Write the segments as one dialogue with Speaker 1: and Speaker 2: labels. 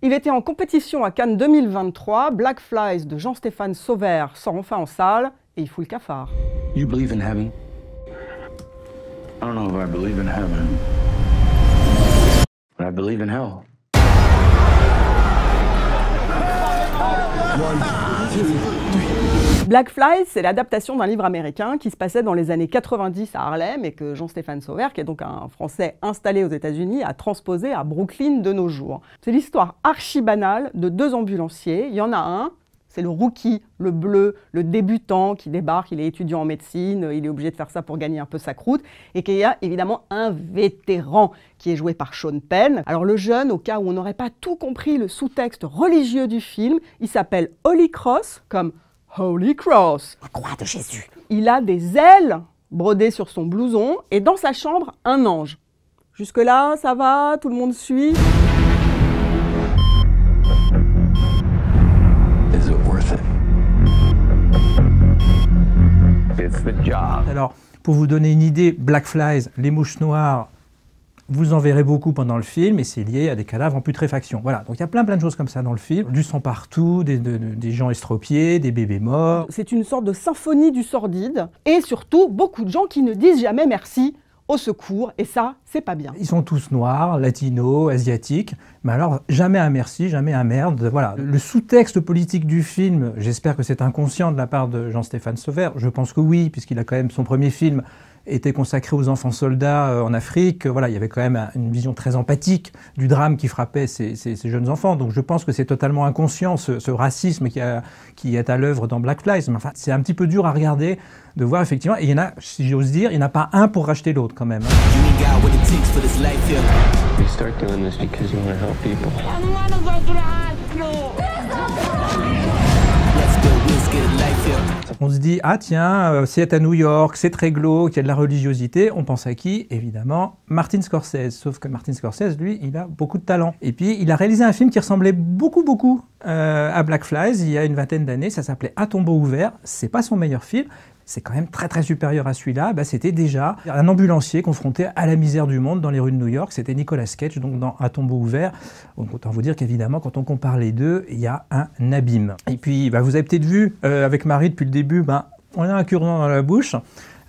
Speaker 1: Il était en compétition à Cannes 2023. Black Flies de Jean-Stéphane Sauvert sort enfin en salle et il fout le cafard.
Speaker 2: You believe in heaven? I don't know if I believe in heaven, but I believe in hell.
Speaker 1: Black Flies, c'est l'adaptation d'un livre américain qui se passait dans les années 90 à Harlem et que Jean-Stéphane Sauvert, qui est donc un Français installé aux États-Unis, a transposé à Brooklyn de nos jours. C'est l'histoire archi banale de deux ambulanciers. Il y en a un, c'est le rookie, le bleu, le débutant qui débarque, il est étudiant en médecine, il est obligé de faire ça pour gagner un peu sa croûte, et qu'il y a évidemment un vétéran qui est joué par Sean Penn. Alors le jeune, au cas où on n'aurait pas tout compris le sous-texte religieux du film, il s'appelle Holy Cross, comme Holy Cross, la croix de Jésus. Il a des ailes brodées sur son blouson, et dans sa chambre, un ange. Jusque-là, ça va, tout le monde suit.
Speaker 3: Alors, pour vous donner une idée, Black Flies, les mouches noires, vous en verrez beaucoup pendant le film, et c'est lié à des cadavres en putréfaction. Voilà, donc il y a plein de choses comme ça dans le film. Du sang partout, des gens estropiés, des bébés morts.
Speaker 1: C'est une sorte de symphonie du sordide, et surtout, beaucoup de gens qui ne disent jamais merci au secours, et ça, c'est pas bien.
Speaker 3: Ils sont tous noirs, latinos, asiatiques, mais alors jamais un merci, jamais un merde. Voilà. Le sous-texte politique du film, j'espère que c'est inconscient de la part de Jean-Stéphane Sauvert, je pense que oui, puisqu'il a quand même son premier film était consacré aux enfants soldats en Afrique. Voilà, il y avait quand même une vision très empathique du drame qui frappait ces jeunes enfants. Donc je pense que c'est totalement inconscient ce racisme qui est à l'œuvre dans Black Flies. Mais enfin, c'est un petit peu dur à regarder, de voir effectivement. Et il y en a, si j'ose dire, il n'y en a pas un pour racheter l'autre quand même. On se dit, ah tiens, c'est à New York, c'est très glauque, il y a de la religiosité. On pense à qui? Évidemment, Martin Scorsese. Sauf que Martin Scorsese, lui, il a beaucoup de talent. Et puis, il a réalisé un film qui ressemblait beaucoup à Black Flies il y a une vingtaine d'années. Ça s'appelait À tombeau ouvert. C'est pas son meilleur film. C'est quand même très supérieur à celui-là. C'était déjà un ambulancier confronté à la misère du monde dans les rues de New York. C'était Nicolas Cage, donc dans À tombeau ouvert. Donc, autant vous dire qu'évidemment, quand on compare les deux, il y a un abîme. Et puis, vous avez peut-être vu, avec Marie depuis le début, on a un cure-dent dans la bouche.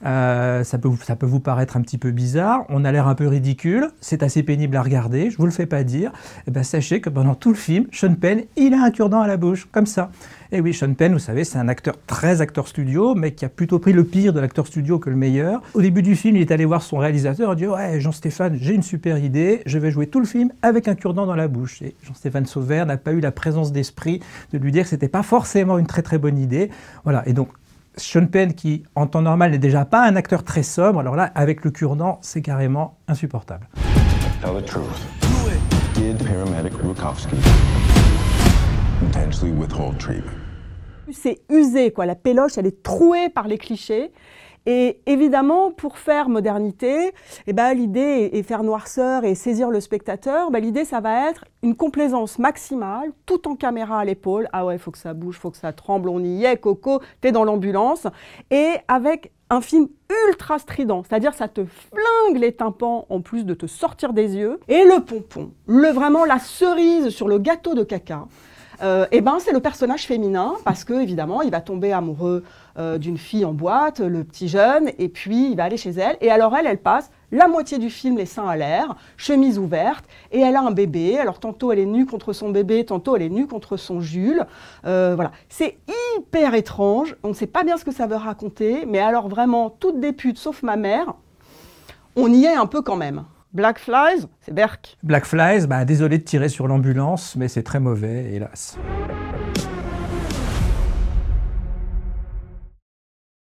Speaker 3: Ça peut vous paraître un petit peu bizarre, on a l'air un peu ridicule, c'est assez pénible à regarder, je vous le fais pas dire. Sachez que pendant tout le film, Sean Penn, il a un cure-dent à la bouche, comme ça. Et oui, Sean Penn, vous savez, c'est un acteur très acteur studio, mais qui a plutôt pris le pire de l'acteur studio que le meilleur. Au début du film, il est allé voir son réalisateur, il a dit « Ouais, Jean-Stéphane, j'ai une super idée, je vais jouer tout le film avec un cure-dent dans la bouche. » Et Jean-Stéphane Sauvert n'a pas eu la présence d'esprit de lui dire que c'était pas forcément une très bonne idée. Voilà, et donc, Sean Penn, qui en temps normal n'est déjà pas un acteur très sobre, alors là, avec le cure-dent, c'est carrément insupportable.
Speaker 4: Tell the truth. Did paramedic Rukowski intentionally withhold treatment?
Speaker 1: C'est usé, quoi. La péloche, elle est trouée par les clichés. Et évidemment, pour faire modernité, l'idée et faire noirceur et saisir le spectateur, l'idée, ça va être une complaisance maximale, tout en caméra à l'épaule. Ah ouais, faut que ça bouge, faut que ça tremble, on y est, Coco, t'es dans l'ambulance. Et avec un film ultra strident, c'est-à-dire ça te flingue les tympans en plus de te sortir des yeux. Et le pompon, vraiment la cerise sur le gâteau de caca, c'est le personnage féminin, parce que évidemment il va tomber amoureux d'une fille en boîte, le petit jeune, et puis il va aller chez elle, et alors elle passe la moitié du film les seins à l'air, chemise ouverte, et elle a un bébé, alors tantôt elle est nue contre son bébé, tantôt elle est nue contre son Jules, voilà. C'est hyper étrange, on ne sait pas bien ce que ça veut raconter, mais alors vraiment, toutes des putes sauf ma mère, on y est un peu quand même. Black Flies, c'est Berk.
Speaker 3: Black Flies, désolé de tirer sur l'ambulance, mais c'est très mauvais, hélas.